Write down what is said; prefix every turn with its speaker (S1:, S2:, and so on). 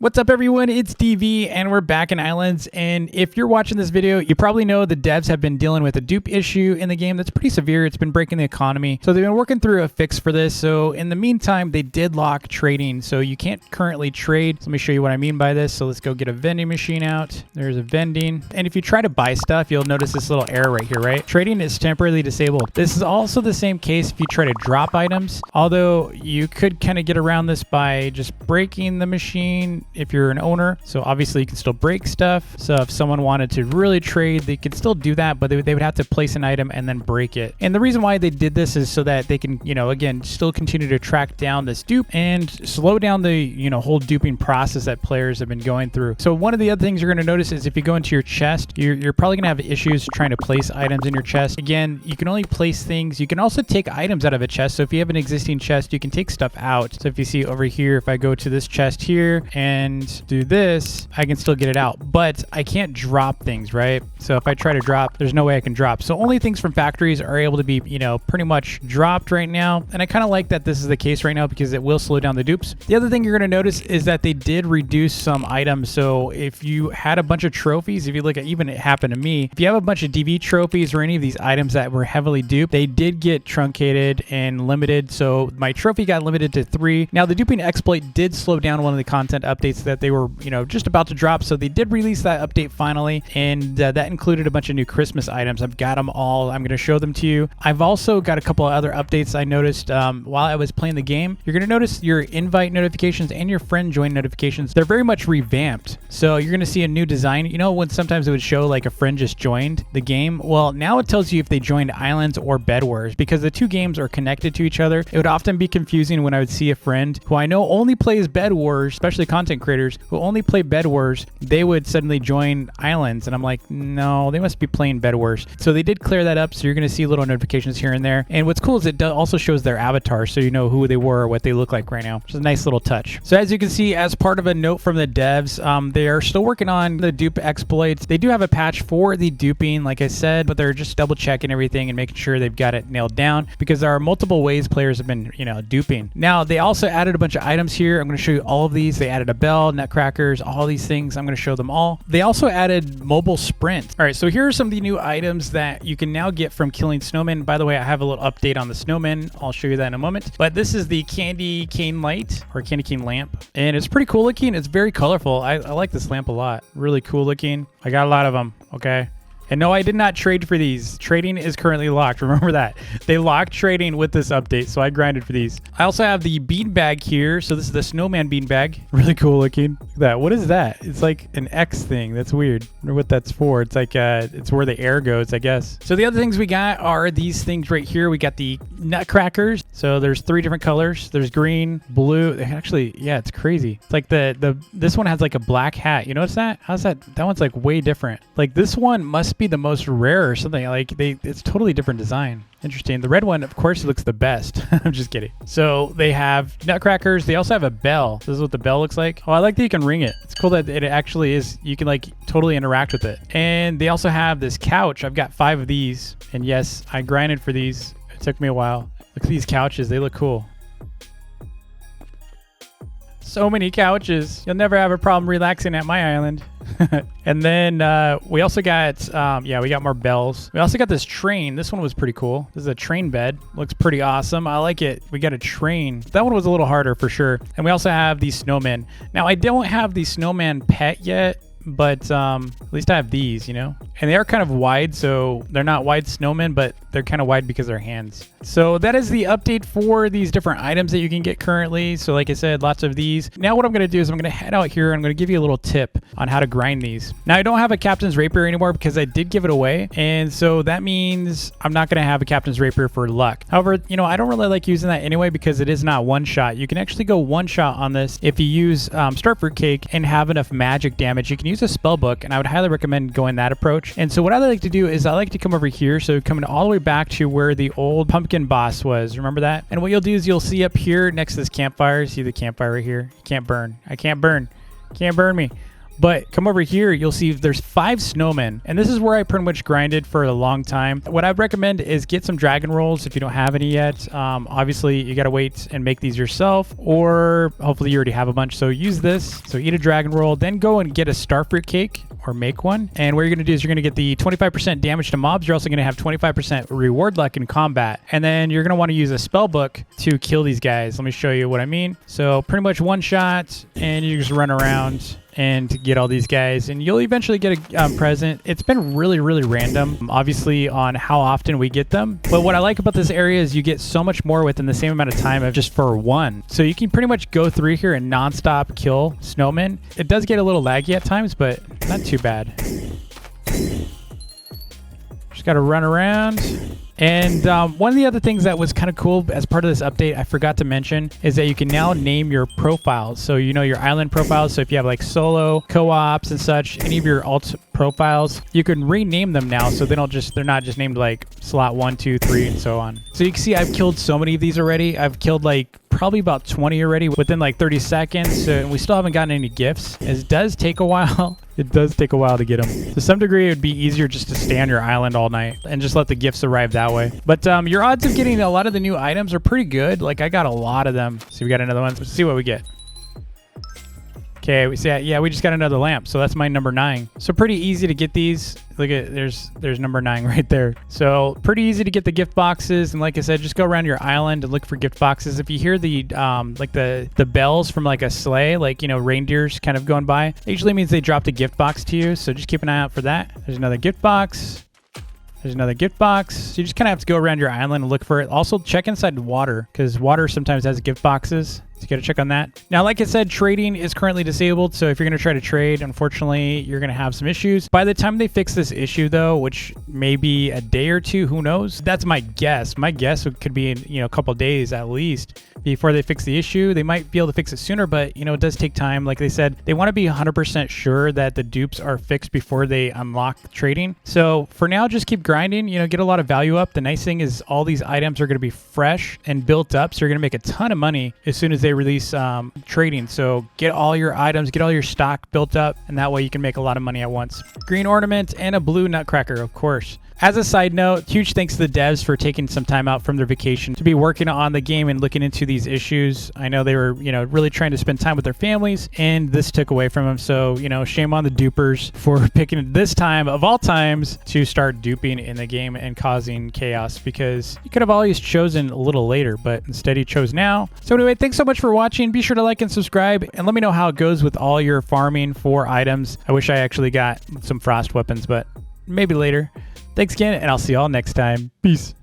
S1: What's up everyone, it's DV and we're back in Islands, and if you're watching this video, you probably know the devs have been dealing with a dupe issue in the game that's pretty severe. It's been breaking the economy. So they've been working through a fix for this. So in the meantime, they did lock trading. So you can't currently trade. So let me show you what I mean by this. So let's go get a vending machine out. There's a vending. And if you try to buy stuff, you'll notice this little error right here, right? Trading is temporarily disabled. This is also the same case if you try to drop items, although you could kind of get around this by just breaking the machine if you're an owner. So obviously you can still break stuff. So if someone wanted to really trade, they could still do that, but they would have to place an item and then break it. And the reason why they did this is so that they can, again, still continue to track down this dupe and slow down the, whole duping process that players have been going through. So one of the other things you're going to notice is if you go into your chest, you're probably going to have issues trying to place items in your chest. Again, you can only place things. You can also take items out of a chest. So if you have an existing chest, you can take stuff out. So if you see over here, if I go to this chest here and do this, I can still get it out, but I can't drop things, right? So if I try to drop, there's no way I can drop. So only things from factories are able to be, pretty much dropped right now. And I kind of like that this is the case right now because it will slow down the dupes. The other thing you're going to notice is that they did reduce some items. So if you had a bunch of trophies, if you look at, even it happened to me, if you have a bunch of DV trophies or any of these items that were heavily duped, they did get truncated and limited. So my trophy got limited to 3. Now the duping exploit did slow down one of the content updates that they were, just about to drop. So they did release that update finally, and that included a bunch of new Christmas items. I've got them all. I'm going to show them to you. I've also got a couple of other updates I noticed while I was playing the game. You're going to notice your invite notifications and your friend join notifications. They're very much revamped. So you're going to see a new design. When sometimes it would show like a friend just joined the game. Well, now it tells you if they joined Islands or Bed Wars because the two games are connected to each other. It would often be confusing when I would see a friend who I know only plays Bed Wars, especially content creators who only play Bed Wars, they would suddenly join Islands. And I'm like, no, they must be playing Bed Wars. So they did clear that up. So you're going to see little notifications here and there. And what's cool is it also shows their avatar. So you know who they were or what they look like right now, which is a nice little touch. So as you can see, as part of a note from the devs, they are still working on the dupe exploits. They do have a patch for the duping, like I said, but they're just double checking everything and making sure they've got it nailed down because there are multiple ways players have been, duping. Now, they also added a bunch of items here. I'm going to show you all of these. They added a bell, Nutcrackers, all these things. I'm going to show them all. They also added mobile sprint. All right, so here are some of the new items that you can now get from killing snowmen. By the way, I have a little update on the snowmen. I'll show you that in a moment. But this is the candy cane light or candy cane lamp, and it's pretty cool looking. It's very colorful. I like this lamp a lot. Really cool looking. I got a lot of them. Okay. And no, I did not trade for these. Trading is currently locked. Remember that. They locked trading with this update, so I grinded for these. I also have the bean bag here. So this is the Snowman Bean Bag. Really cool looking. Look at that. What is that? It's like an X thing. That's weird. I wonder what that's for. It's like, it's where the air goes, I guess. So the other things we got are these things right here. We got the Nutcrackers. So there's 3 different colors. There's green, blue. Actually, yeah, it's crazy. It's like this one has like a black hat. You notice that? How's that? That one's like way different. Like this one must be the most rare or something. Like it's totally different design. Interesting. The red one, of course, looks the best. I'm just kidding. So they have Nutcrackers. They also have a bell. This is what the bell looks like. Oh, I like that you can ring it. It's cool that it actually is, you can like totally interact with it. And they also have this couch. I've got 5 of these. And yes, I grinded for these. It took me a while. Look at these couches. They look cool. So many couches. You'll never have a problem relaxing at my island. And then we also got, we got more bells. We also got this train. This one was pretty cool. This is a train bed. Looks pretty awesome. I like it. We got a train. That one was a little harder for sure. And we also have these snowmen. Now, I don't have the snowman pet yet, but at least I have these, and they are kind of wide. So they're not wide snowmen, but they're kind of wide because they're hands. So that is the update for these different items that you can get currently. So like I said, lots of these. Now what I'm going to do is I'm going to head out here and I'm going to give you a little tip on how to grind these. Now I don't have a Captain's Rapier anymore because I did give it away. And so that means I'm not going to have a Captain's Rapier for luck. However, I don't really like using that anyway because it is not one shot. You can actually go one shot on this if you use Start Fruitcake and have enough magic damage. You can use a spell book, and I would highly recommend going that approach. And so what I like to do is I like to come over here. So coming all the way back to where the old pumpkin boss was. Remember that? And what you'll do is you'll see up here next to this campfire. See the campfire right here? You can't burn. I can't burn. Can't burn me. But come over here, you'll see there's 5 snowmen, and this is where I pretty much grinded for a long time. What I'd recommend is get some dragon rolls if you don't have any yet. Obviously, you gotta wait and make these yourself, or hopefully you already have a bunch. So use this. So eat a dragon roll, then go and get a starfruit cake or make one. And what you're gonna do is you're gonna get the 25% damage to mobs. You're also gonna have 25% reward luck in combat. And then you're gonna wanna use a spell book to kill these guys. Let me show you what I mean. So pretty much one shot, and you just run around and get all these guys, and you'll eventually get a present. It's been really random, obviously, on how often we get them. But what I like about this area is you get so much more within the same amount of time of just for one. So you can pretty much go through here and non-stop kill snowmen. It does get a little laggy at times, but not too bad. Just got to run around. And one of the other things that was kind of cool as part of this update, I forgot to mention, is that you can now name your profiles. So you know your island profiles. So if you have like solo, co-ops and such, any of your alt profiles, you can rename them now. So they're not just named like slot 1, 2, 3, and so on. So you can see I've killed so many of these already. I've killed like probably about 20 already within like 30 seconds. And we still haven't gotten any gifts. It does take a while. It does take a while to get them. To some degree, it would be easier just to stay on your island all night and just let the gifts arrive that way. But your odds of getting a lot of the new items are pretty good. Like, I got a lot of them. So we got another one. Let's see what we get. Okay, we see, yeah, we just got another lamp. So that's my number 9. So pretty easy to get these. Look at, there's number 9 right there. So pretty easy to get the gift boxes. And like I said, just go around your island and look for gift boxes. If you hear the like the bells from like a sleigh, like, you know, reindeers kind of going by, it usually means they dropped a gift box to you. So just keep an eye out for that. There's another gift box. There's another gift box. So you just kind of have to go around your island and look for it. Also check inside the water, because water sometimes has gift boxes. So you got to check on that. Now, like I said, trading is currently disabled. So if you're going to try to trade, unfortunately, you're going to have some issues. By the time they fix this issue, though, which may be a day or two, who knows? That's my guess. My guess could be in, you know, a couple of days at least before they fix the issue. They might be able to fix it sooner, but, you know, it does take time. Like they said, they want to be 100% sure that the dupes are fixed before they unlock trading. So for now, just keep grinding, you know, get a lot of value up. The nice thing is all these items are going to be fresh and built up. So you're going to make a ton of money as soon as they release trading. So get all your items, get all your stock built up, and that way you can make a lot of money at once. Green ornament and a blue nutcracker, of course. As a side note, huge thanks to the devs for taking some time out from their vacation to be working on the game and looking into these issues. I know they were, you know, really trying to spend time with their families, and this took away from them. So, you know, shame on the dupers for picking this time of all times to start duping in the game and causing chaos, because you could have always chosen a little later, but instead you chose now. So anyway, thanks so much for watching. Be sure to like and subscribe, and let me know how it goes with all your farming for items. I wish I actually got some frost weapons, but maybe later. Thanks again, and I'll see y'all next time. Peace.